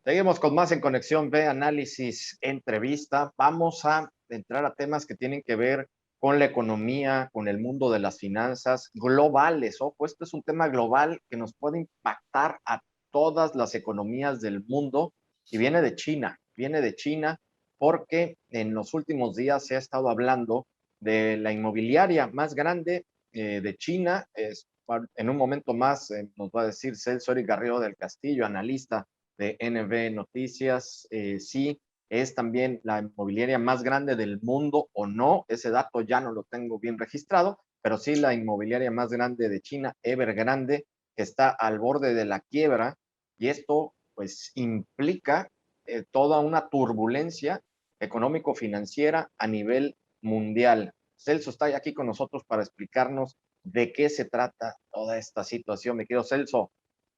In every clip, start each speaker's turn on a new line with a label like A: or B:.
A: Seguimos con más en Conexión B, análisis, entrevista. Vamos a entrar a temas que tienen que ver con la economía, con el mundo de las finanzas globales. Ojo, este es un tema global que nos puede impactar a todas las economías del mundo y viene de China porque en los últimos días se ha estado hablando de la inmobiliaria más grande de China. En un momento más nos va a decir Celso Eric Garrido del Castillo, analista de NB Noticias, sí es también la inmobiliaria más grande del mundo o no, ese dato ya no lo tengo bien registrado, pero sí la inmobiliaria más grande de China, Evergrande, que está al borde de la quiebra, y esto pues implica toda una turbulencia económico-financiera a nivel mundial. Celso está aquí con nosotros para explicarnos de qué se trata toda esta situación. Mi querido Celso,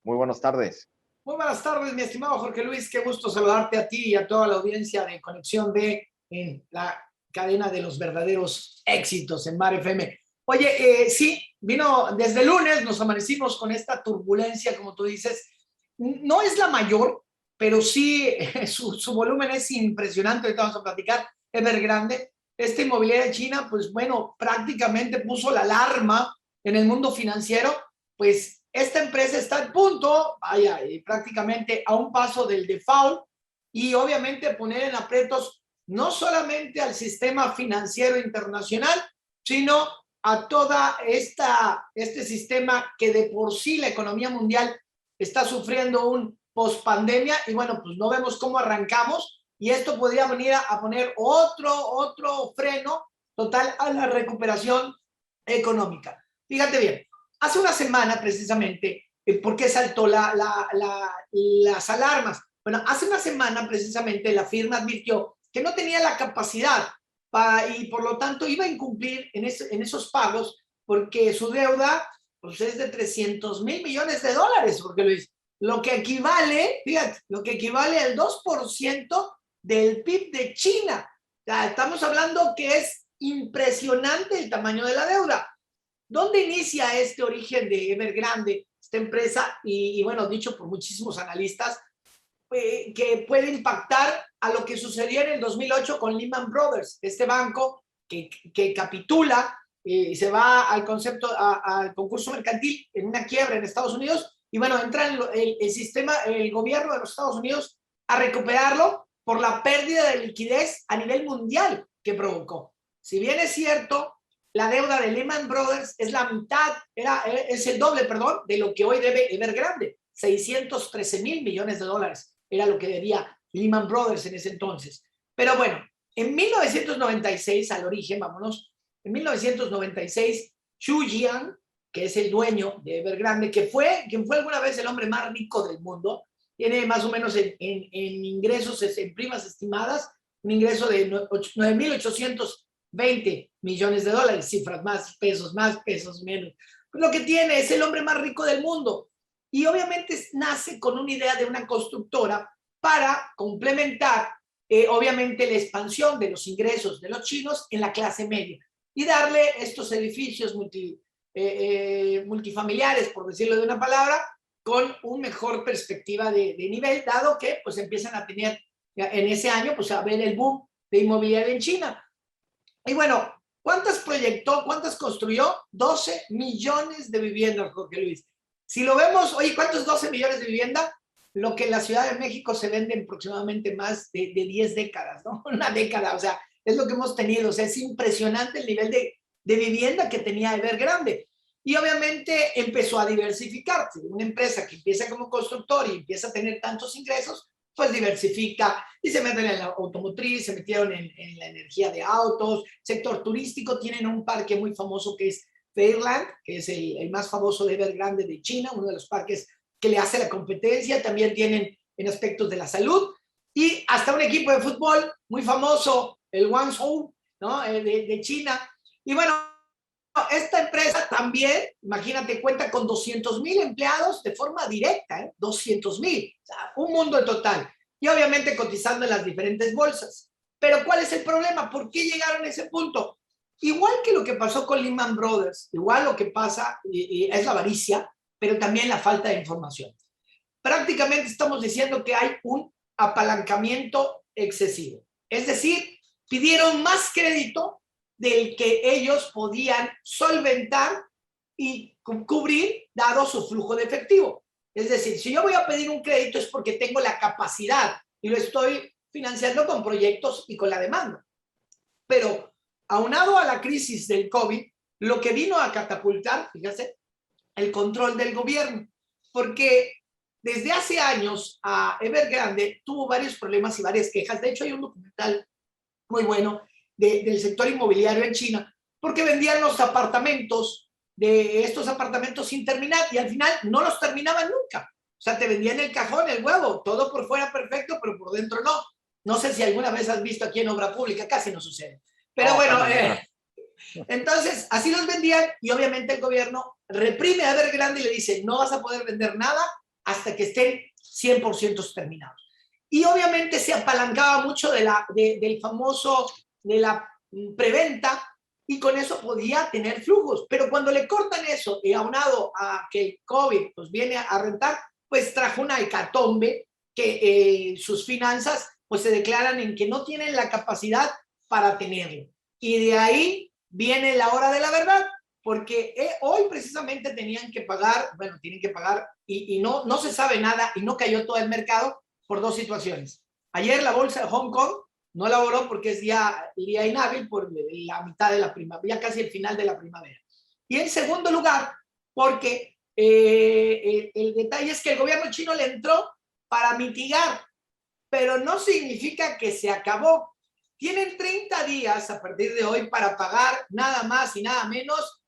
A: muy buenas tardes.
B: Muy buenas tardes, mi estimado Jorge Luis. Qué gusto saludarte a ti y a toda la audiencia de Conexión B en la cadena de los verdaderos éxitos en Mar FM. Oye, sí, vino desde el lunes, nos amanecimos con esta turbulencia, como tú dices. No es la mayor, pero sí su volumen es impresionante. Ahorita vamos a platicar. Evergrande, esta inmobiliaria china, pues bueno, prácticamente puso la alarma en el mundo financiero, pues esta empresa está al punto, vaya, y prácticamente a un paso del default y obviamente poner en aprietos no solamente al sistema financiero internacional, sino a toda este sistema que de por sí la economía mundial está sufriendo un post-pandemia y bueno, pues no vemos cómo arrancamos y esto podría venir a poner otro freno total a la recuperación económica. Fíjate bien, hace una semana precisamente, ¿por qué saltó las alarmas? Bueno, hace una semana precisamente la firma advirtió que no tenía la capacidad y por lo tanto iba a incumplir en esos pagos porque su deuda pues, es de 300 mil millones de dólares, porque Luis, lo que equivale, fíjate, lo que equivale al 2% del PIB de China. O sea, estamos hablando que es impresionante el tamaño de la deuda. ¿Dónde inicia este origen de Evergrande, esta empresa? Y bueno, dicho por muchísimos analistas, que puede impactar a lo que sucedió en el 2008 con Lehman Brothers, este banco que capitula y se va al concepto, al concurso mercantil en una quiebra en Estados Unidos, y bueno, entra el sistema, el gobierno de los Estados Unidos a recuperarlo por la pérdida de liquidez a nivel mundial que provocó. Si bien es cierto, la deuda de Lehman Brothers es la mitad, es el doble, perdón, de lo que hoy debe Evergrande, 613 mil millones de dólares era lo que debía Lehman Brothers en ese entonces. Pero bueno, en 1996, al origen, vámonos, en 1996, Xu Jian, que es el dueño de Evergrande, quien fue alguna vez el hombre más rico del mundo, tiene más o menos en ingresos, en primas estimadas, un ingreso de 9.820 millones de dólares, cifras más, pesos menos. Pues lo que tiene es el hombre más rico del mundo. Y obviamente nace con una idea de una constructora para complementar, obviamente, la expansión de los ingresos de los chinos en la clase media y darle estos edificios multifamiliares, por decirlo de una palabra, con una mejor perspectiva de nivel, dado que pues empiezan a tener en ese año, pues a ver el boom de inmobiliaria en China. Y bueno, ¿cuántas proyectó, cuántas construyó? 12 millones de viviendas, Jorge Luis. Si lo vemos, oye, ¿cuántos 12 millones de vivienda? Lo que en la Ciudad de México se vende en aproximadamente más de 10 décadas, ¿no? Una década, o sea, es lo que hemos tenido. O sea, es impresionante el nivel de vivienda que tenía Evergrande. Y obviamente empezó a diversificarse. Una empresa que empieza como constructor y empieza a tener tantos ingresos, pues diversifica y se meten en la automotriz, se metieron en la energía de autos, sector turístico, tienen un parque muy famoso que es Fairland, que es el más famoso de Evergrande de China, uno de los parques que le hace la competencia. También tienen en aspectos de la salud y hasta un equipo de fútbol muy famoso, el Guangzhou, ¿no? de China. Y bueno, esta empresa también, imagínate, cuenta con 200,000 empleados de forma directa, 200,000, o sea, un mundo en total. Y obviamente cotizando en las diferentes bolsas. Pero ¿cuál es el problema? ¿Por qué llegaron a ese punto? Igual que lo que pasó con Lehman Brothers, igual lo que pasa es la avaricia, pero también la falta de información. Prácticamente estamos diciendo que hay un apalancamiento excesivo. Es decir, pidieron más crédito del que ellos podían solventar y cubrir dado su flujo de efectivo. Es decir, si yo voy a pedir un crédito es porque tengo la capacidad y lo estoy financiando con proyectos y con la demanda. Pero aunado a la crisis del COVID, lo que vino a catapultar, fíjate, el control del gobierno, porque desde hace años a Evergrande tuvo varios problemas y varias quejas. De hecho, hay un documental muy bueno del sector inmobiliario en China, porque vendían los apartamentos, de estos apartamentos sin terminar, y al final no los terminaban nunca. O sea, te vendían el cajón, el huevo, todo por fuera perfecto, pero por dentro no. No sé si alguna vez has visto aquí en obra pública, casi no sucede. Pero bueno, entonces así los vendían y obviamente el gobierno reprime a Evergrande y le dice, no vas a poder vender nada hasta que estén 100% terminados. Y obviamente se apalancaba mucho del famoso, de la preventa, y con eso podía tener flujos. Pero cuando le cortan eso, y aunado a que el COVID pues viene a rentar, pues trajo una hecatombe que sus finanzas pues se declaran en que no tienen la capacidad para tenerlo. Y de ahí viene la hora de la verdad, porque hoy precisamente tenían que pagar, bueno, tienen que pagar, y no se sabe nada, y no cayó todo el mercado por dos situaciones. Ayer la bolsa de Hong Kong no laboró porque es día inhábil por la mitad de la primavera, ya casi el final de la primavera. Y en segundo lugar, porque el detalle es que el gobierno chino le entró para mitigar, pero no significa que se acabó. Tienen 30 días a partir de hoy para pagar nada más y nada menos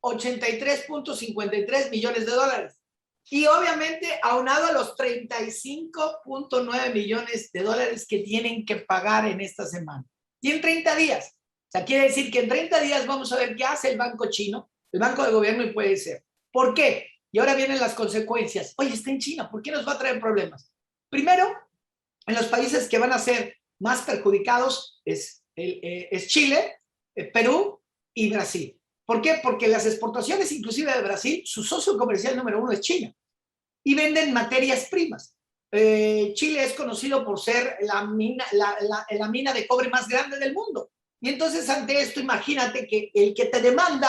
B: 83.53 millones de dólares. Y obviamente aunado a los 35.9 millones de dólares que tienen que pagar en esta semana. Tienen 30 días. O sea, quiere decir que en 30 días vamos a ver qué hace el banco chino, el banco de gobierno, y puede ser. ¿Por qué? Y ahora vienen las consecuencias. Oye, está en China, ¿por qué nos va a traer problemas? Primero, en los países que van a ser más perjudicados es Chile, Perú y Brasil. ¿Por qué? Porque las exportaciones, inclusive de Brasil, su socio comercial número uno es China. Y venden materias primas. Chile es conocido por ser la mina de cobre más grande del mundo. Y entonces, ante esto, imagínate que el que te demanda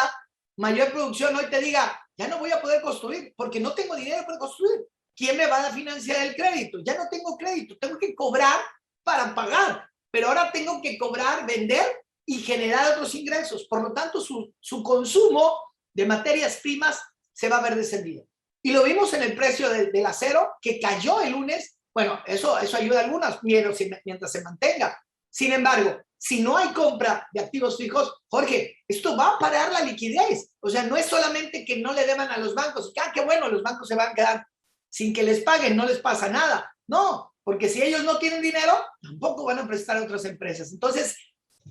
B: mayor producción hoy te diga, ya no voy a poder construir porque no tengo dinero para construir. ¿Quién me va a financiar el crédito? Ya no tengo crédito, tengo que cobrar para pagar. Pero ahora tengo que cobrar, vender y generar otros ingresos. Por lo tanto, su consumo de materias primas se va a ver descendido. Y lo vimos en el precio del acero, que cayó el lunes. Bueno, eso ayuda a algunas mientras se mantenga. Sin embargo, si no hay compra de activos fijos, Jorge, esto va a parar la liquidez. O sea, no es solamente que no le deban a los bancos. Qué bueno, los bancos se van a quedar sin que les paguen, no les pasa nada. No, porque si ellos no tienen dinero, tampoco van a prestar a otras empresas. Entonces,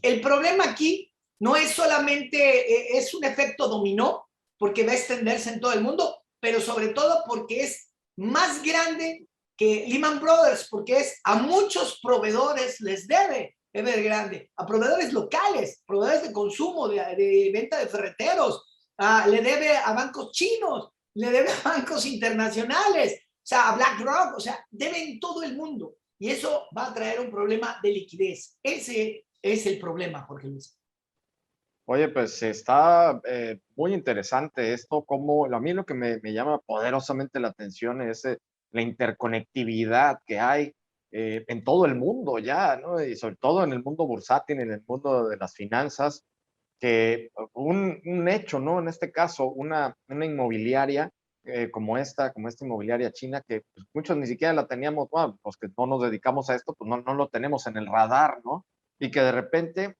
B: el problema aquí no es solamente, es un efecto dominó, porque va a extenderse en todo el mundo, pero sobre todo porque es más grande que Lehman Brothers, porque es a muchos proveedores les debe Evergrande, a proveedores locales, proveedores de consumo, de venta de ferreteros, le debe a bancos chinos, le debe a bancos internacionales, o sea, a BlackRock, o sea, debe en todo el mundo. Y eso va a traer un problema de liquidez. Ese es el problema, Jorge Luis.
A: Oye, pues está muy interesante esto, como a mí lo que me llama poderosamente la atención es la interconectividad que hay en todo el mundo ya, ¿no? Y sobre todo en el mundo bursátil, en el mundo de las finanzas, que un hecho, ¿no? En este caso, una inmobiliaria como esta inmobiliaria china, que pues, muchos ni siquiera la teníamos, bueno, los que no nos dedicamos a esto, pues no lo tenemos en el radar, ¿no? Y que de repente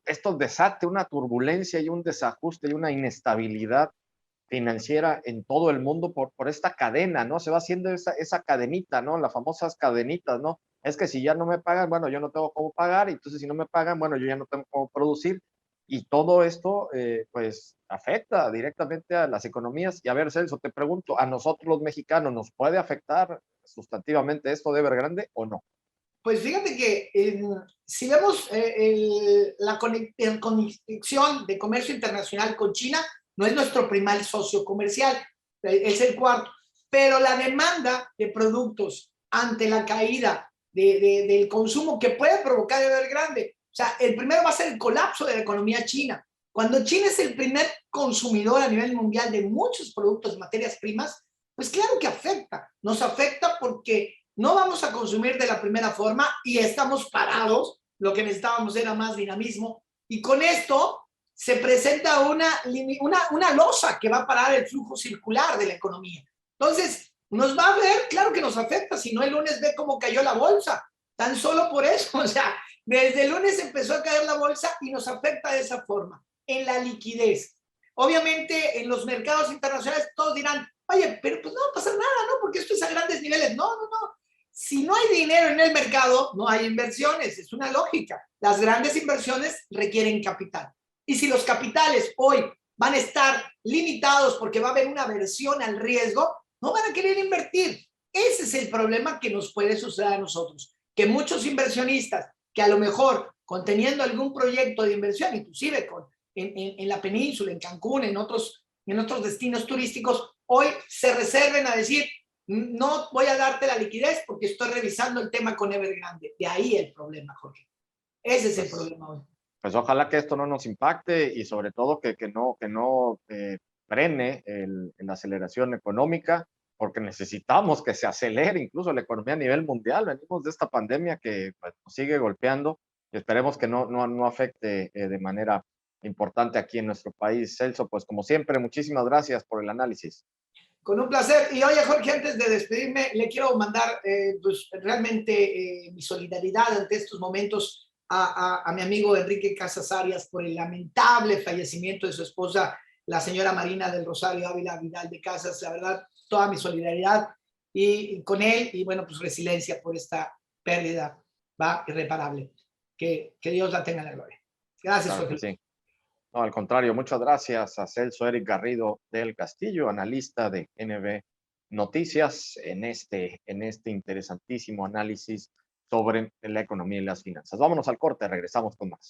A: esto desate una turbulencia y un desajuste y una inestabilidad financiera en todo el mundo por esta cadena, ¿no? Se va haciendo esa cadenita, ¿no? Las famosas cadenitas, ¿no? Es que si ya no me pagan, bueno, yo no tengo cómo pagar, y entonces si no me pagan, bueno, yo ya no tengo cómo producir, y todo esto, pues, afecta directamente a las economías. Y a ver, Celso, te pregunto, ¿a nosotros los mexicanos nos puede afectar sustantivamente esto de Evergrande o no?
B: Pues fíjate que si vemos la conexión de comercio internacional con China, no es nuestro primer socio comercial, es el cuarto, pero la demanda de productos ante la caída del consumo que puede provocar Evergrande. O sea, el primero va a ser el colapso de la economía china. Cuando China es el primer consumidor a nivel mundial de muchos productos, materias primas, pues claro que afecta. Nos afecta porque no vamos a consumir de la primera forma y estamos parados. Lo que necesitábamos era más dinamismo. Y con esto se presenta una losa que va a parar el flujo circular de la economía. Entonces, nos va a ver, claro que nos afecta. Si no, el lunes ve cómo cayó la bolsa. Tan solo por eso, o sea, desde el lunes empezó a caer la bolsa y nos afecta de esa forma, en la liquidez. Obviamente, en los mercados internacionales todos dirán, oye, pero pues no va a pasar nada, ¿no? Porque esto es a grandes niveles. No, no, no. Si no hay dinero en el mercado, no hay inversiones. Es una lógica. Las grandes inversiones requieren capital. Y si los capitales hoy van a estar limitados porque va a haber una aversión al riesgo, no van a querer invertir. Ese es el problema que nos puede suceder a nosotros. Que muchos inversionistas que a lo mejor conteniendo algún proyecto de inversión, inclusive en la península, en Cancún, en otros destinos turísticos, hoy se reserven a decir, no voy a darte la liquidez porque estoy revisando el tema con Evergrande. De ahí el problema, Jorge. Ese es el problema hoy.
A: Pues ojalá que esto no nos impacte y sobre todo que no frene la aceleración económica, porque necesitamos que se acelere incluso la economía a nivel mundial. Venimos de esta pandemia que pues, nos sigue golpeando y esperemos que no afecte de manera importante aquí en nuestro país. Celso, pues como siempre, muchísimas gracias por el análisis.
B: Con un placer. Y oye, Jorge, antes de despedirme, le quiero mandar pues, realmente mi solidaridad ante estos momentos a mi amigo Enrique Casas Arias por el lamentable fallecimiento de su esposa, la señora Marina del Rosario Ávila Vidal de Casas. La verdad, toda mi solidaridad y con él y bueno, pues resiliencia por esta pérdida, va, irreparable. Que Dios la tenga en la gloria. Gracias,
A: Claro
B: Jorge.
A: que sí. No, al contrario, muchas gracias a Celso Eric Garrido del Castillo, analista de NB Noticias, en este interesantísimo análisis sobre la economía y las finanzas. Vámonos al corte, regresamos con más.